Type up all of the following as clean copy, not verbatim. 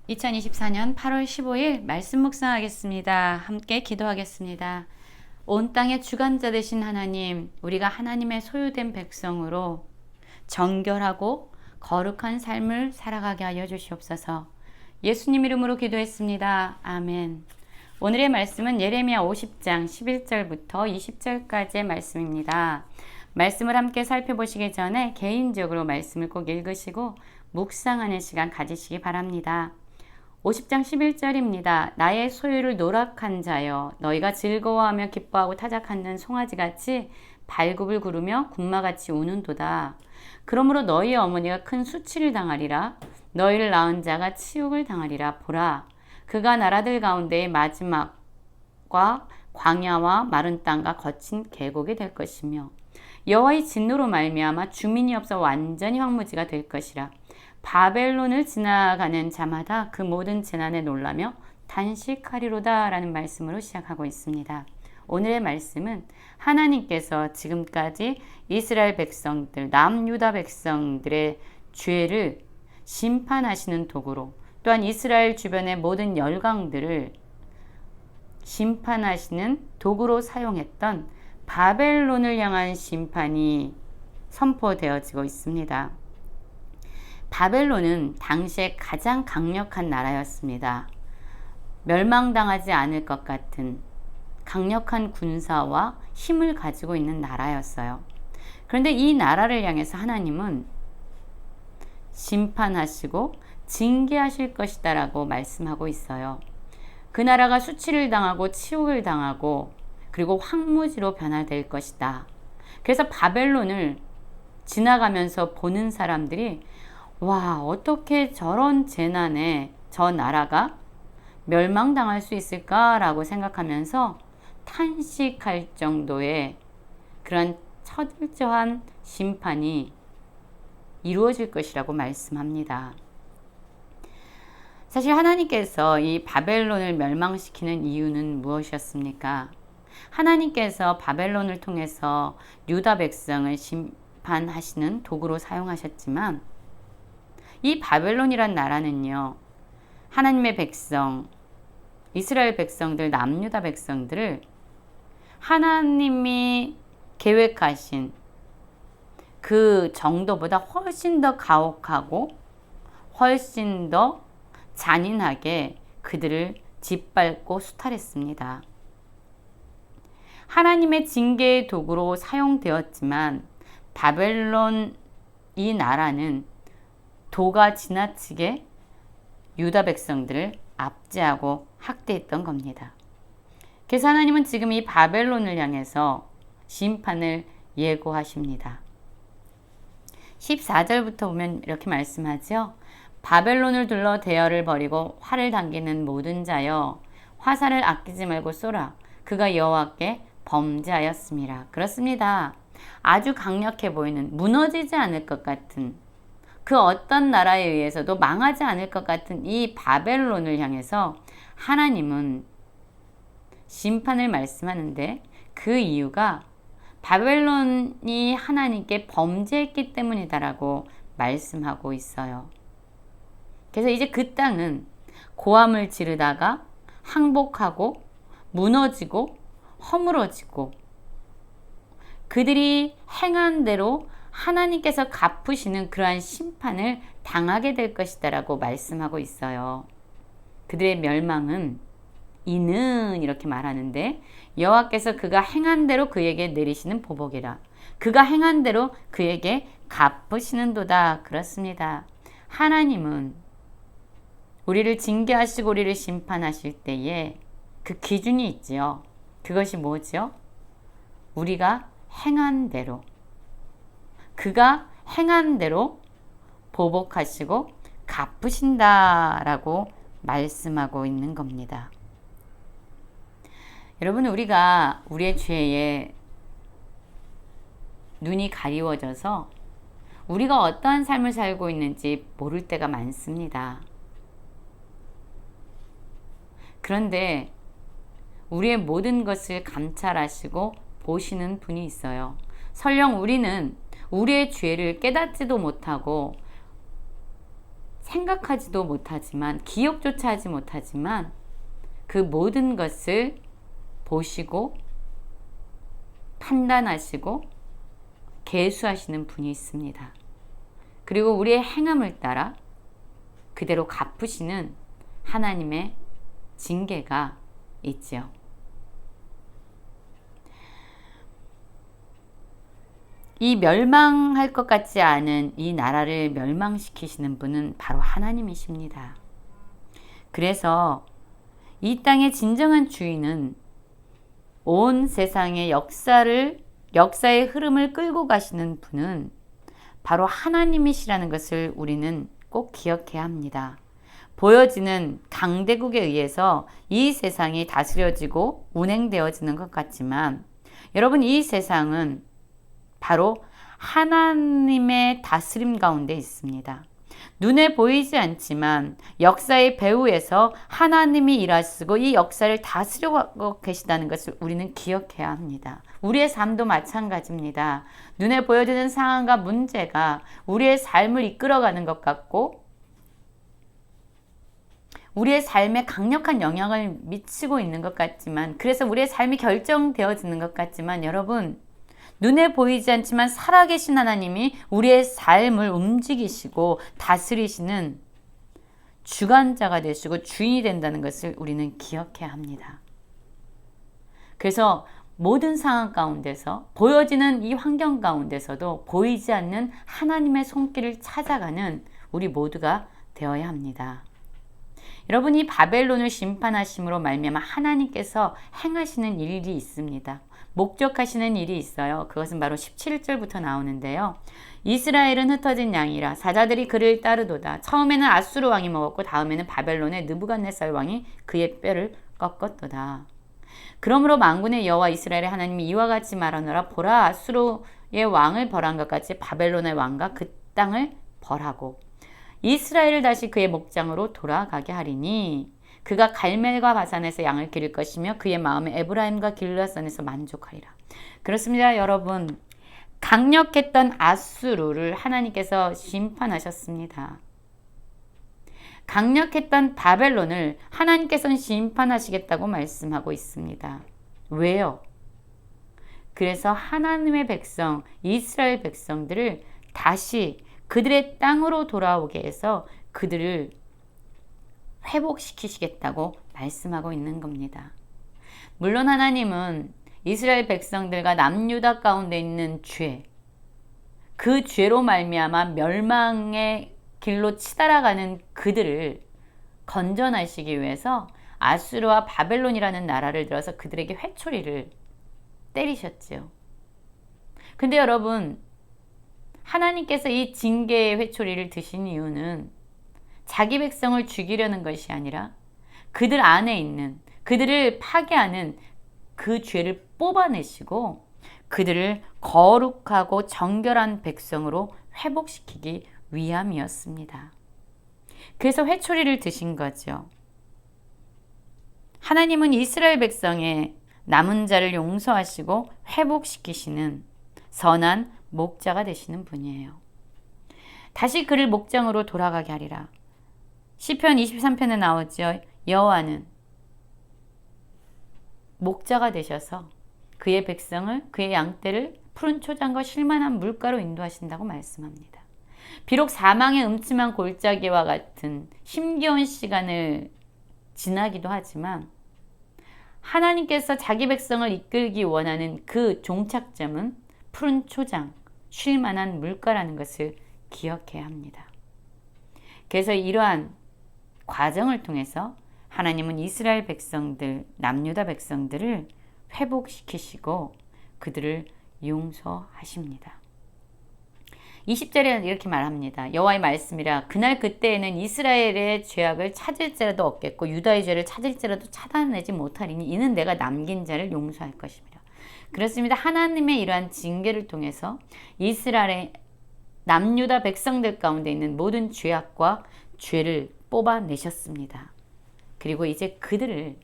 2024년 8월 15일 말씀 묵상하겠습니다. 함께 기도하겠습니다. 온 땅의 주관자 되신 하나님, 우리가 하나님의 소유된 백성으로 정결하고 거룩한 삶을 살아가게 하여 주시옵소서. 예수님 이름으로 기도했습니다. 아멘. 오늘의 말씀은 예레미야 50장 11절부터 20절까지의 말씀입니다. 말씀을 함께 살펴보시기 전에 개인적으로 말씀을 꼭 읽으시고 묵상하는 시간 가지시기 바랍니다. 50장 11절입니다. 나의 소유를 노락한 자여, 너희가 즐거워하며 기뻐하고 타작하는 송아지같이 발굽을 구르며 군마같이 우는도다. 그러므로 너희 어머니가 큰 수치를 당하리라. 너희를 낳은 자가 치욕을 당하리라. 보라, 그가 나라들 가운데의 마지막과 광야와 마른 땅과 거친 계곡이 될 것이며 여호와의 진노로 말미암아 주민이 없어 완전히 황무지가 될 것이라. 바벨론을 지나가는 자마다 그 모든 재난에 놀라며 단식하리로다 라는 말씀으로 시작하고 있습니다. 오늘의 말씀은 하나님께서 지금까지 이스라엘 백성들, 남유다 백성들의 죄를 심판하시는 도구로, 또한 이스라엘 주변의 모든 열강들을 심판하시는 도구로 사용했던 바벨론을 향한 심판이 선포되어지고 있습니다. 바벨론은 당시에 가장 강력한 나라였습니다. 멸망당하지 않을 것 같은 강력한 군사와 힘을 가지고 있는 나라였어요. 그런데 이 나라를 향해서 하나님은 심판하시고 징계하실 것이다 라고 말씀하고 있어요. 그 나라가 수치를 당하고 치욕을 당하고 그리고 황무지로 변화될 것이다. 그래서 바벨론을 지나가면서 보는 사람들이 와, 어떻게 저런 재난에 저 나라가 멸망당할 수 있을까라고 생각하면서 탄식할 정도의 그런 처절한 심판이 이루어질 것이라고 말씀합니다. 사실 하나님께서 이 바벨론을 멸망시키는 이유는 무엇이었습니까? 하나님께서 바벨론을 통해서 유다 백성을 심판하시는 도구로 사용하셨지만 이 바벨론이란 나라는요, 하나님의 백성, 이스라엘 백성들, 남유다 백성들을 하나님이 계획하신 그 정도보다 훨씬 더 가혹하고 훨씬 더 잔인하게 그들을 짓밟고 수탈했습니다. 하나님의 징계의 도구로 사용되었지만 바벨론 이 나라는 도가 지나치게 유다 백성들을 압제하고 학대했던 겁니다. 그래서 하나님은 지금 이 바벨론을 향해서 심판을 예고하십니다. 14절부터 보면 이렇게 말씀하죠. 바벨론을 둘러 대열을 벌이고 활을 당기는 모든 자여, 화살을 아끼지 말고 쏘라. 그가 여호와께 범죄하였습니다. 그렇습니다. 아주 강력해 보이는, 무너지지 않을 것 같은, 그 어떤 나라에 의해서도 망하지 않을 것 같은 이 바벨론을 향해서 하나님은 심판을 말씀하는데, 그 이유가 바벨론이 하나님께 범죄했기 때문이다라고 말씀하고 있어요. 그래서 이제 그 땅은 고함을 지르다가 항복하고 무너지고 허물어지고 그들이 행한 대로 하나님께서 갚으시는 그러한 심판을 당하게 될 것이다 라고 말씀하고 있어요. 그들의 멸망은 이는 이렇게 말하는데, 여호와께서 그가 행한 대로 그에게 내리시는 보복이라. 그가 행한 대로 그에게 갚으시는도다. 그렇습니다. 하나님은 우리를 징계하시고 우리를 심판하실 때에 그 기준이 있지요. 그것이 뭐죠? 우리가 행한 대로, 그가 행한 대로 보복하시고 갚으신다라고 말씀하고 있는 겁니다. 여러분, 우리가 우리의 죄에 눈이 가리워져서 우리가 어떠한 삶을 살고 있는지 모를 때가 많습니다. 그런데 우리의 모든 것을 감찰하시고 보시는 분이 있어요. 설령 우리는 우리의 죄를 깨닫지도 못하고 생각하지도 못하지만, 기억조차 하지 못하지만 그 모든 것을 보시고 판단하시고 계수하시는 분이 있습니다. 그리고 우리의 행함을 따라 그대로 갚으시는 하나님의 징계가 있죠. 이 멸망할 것 같지 않은 이 나라를 멸망시키시는 분은 바로 하나님이십니다. 그래서 이 땅의 진정한 주인은 온 세상의 역사의 흐름을 끌고 가시는 분은 바로 하나님이시라는 것을 우리는 꼭 기억해야 합니다. 보여지는 강대국에 의해서 이 세상이 다스려지고 운행되어지는 것 같지만, 여러분, 이 세상은 바로 하나님의 다스림 가운데 있습니다. 눈에 보이지 않지만 역사의 배후에서 하나님이 일하시고 이 역사를 다스려가고 계시다는 것을 우리는 기억해야 합니다. 우리의 삶도 마찬가지입니다. 눈에 보여지는 상황과 문제가 우리의 삶을 이끌어가는 것 같고 우리의 삶에 강력한 영향을 미치고 있는 것 같지만, 그래서 우리의 삶이 결정되어지는 것 같지만, 여러분, 눈에 보이지 않지만 살아계신 하나님이 우리의 삶을 움직이시고 다스리시는 주관자가 되시고 주인이 된다는 것을 우리는 기억해야 합니다. 그래서 모든 상황 가운데서, 보여지는 이 환경 가운데서도 보이지 않는 하나님의 손길을 찾아가는 우리 모두가 되어야 합니다. 여러분이 바벨론을 심판하심으로 말미암아 하나님께서 행하시는 일이 있습니다. 목적하시는 일이 있어요. 그것은 바로 17절부터 나오는데요. 이스라엘은 흩어진 양이라 사자들이 그를 따르도다. 처음에는 아수르 왕이 먹었고 다음에는 바벨론의 느부갓네살 왕이 그의 뼈를 꺾었도다. 그러므로 만군의 여호와 이스라엘의 하나님이 이와 같이 말하노라. 보라, 아수르의 왕을 벌한 것 같이 바벨론의 왕과 그 땅을 벌하고 이스라엘을 다시 그의 목장으로 돌아가게 하리니 그가 갈멜과 바산에서 양을 기를 것이며 그의 마음에 에브라임과 길르앗산에서 만족하리라. 그렇습니다, 여러분. 강력했던 아수르를 하나님께서 심판하셨습니다. 강력했던 바벨론을 하나님께서는 심판하시겠다고 말씀하고 있습니다. 왜요? 그래서 하나님의 백성, 이스라엘 백성들을 다시 그들의 땅으로 돌아오게 해서 그들을 회복시키시겠다고 말씀하고 있는 겁니다. 물론 하나님은 이스라엘 백성들과 남유다 가운데 있는 죄, 그 죄로 말미암아 멸망의 길로 치달아가는 그들을 건져내시기 위해서 아수르와 바벨론이라는 나라를 들어서 그들에게 회초리를 때리셨지요. 근데 여러분, 하나님께서 이 징계의 회초리를 드신 이유는 자기 백성을 죽이려는 것이 아니라 그들 안에 있는, 그들을 파괴하는 그 죄를 뽑아내시고 그들을 거룩하고 정결한 백성으로 회복시키기 위함이었습니다. 그래서 회초리를 드신 거죠. 하나님은 이스라엘 백성의 남은 자를 용서하시고 회복시키시는 선한 목자가 되시는 분이에요. 다시 그를 목장으로 돌아가게 하리라. 시편 23편에 나오죠. 여호와는 목자가 되셔서 그의 백성을, 그의 양떼를 푸른 초장과 쉴만한 물가로 인도하신다고 말씀합니다. 비록 사망의 음침한 골짜기와 같은 힘겨운 시간을 지나기도 하지만 하나님께서 자기 백성을 이끌기 원하는 그 종착점은 푸른 초장, 쉴만한 물가라는 것을 기억해야 합니다. 그래서 이러한 과정을 통해서 하나님은 이스라엘 백성들, 남유다 백성들을 회복시키시고 그들을 용서하십니다. 20절에는 이렇게 말합니다. 여호와의 말씀이라. 그날 그때에는 이스라엘의 죄악을 찾을지라도 없겠고 유다의 죄를 찾을지라도 찾아내지 못하리니 이는 내가 남긴 자를 용서할 것입니다. 그렇습니다. 하나님의 이러한 징계를 통해서 이스라엘의 남유다 백성들 가운데 있는 모든 죄악과 죄를 뽑아내셨습니다. 그리고 이제 그들을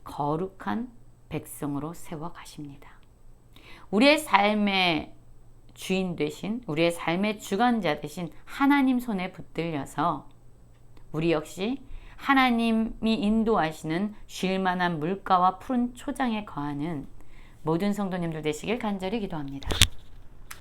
거룩한 백성으로 세워 가십니다. 우리의 삶의 주인 되신, 우리의 삶의 주관자 되신 하나님 손에 붙들려서 우리 역시 하나님이 인도하시는 쉴만한 물가와 푸른 초장에 거하는 모든 성도님들 되시길 간절히 기도합니다.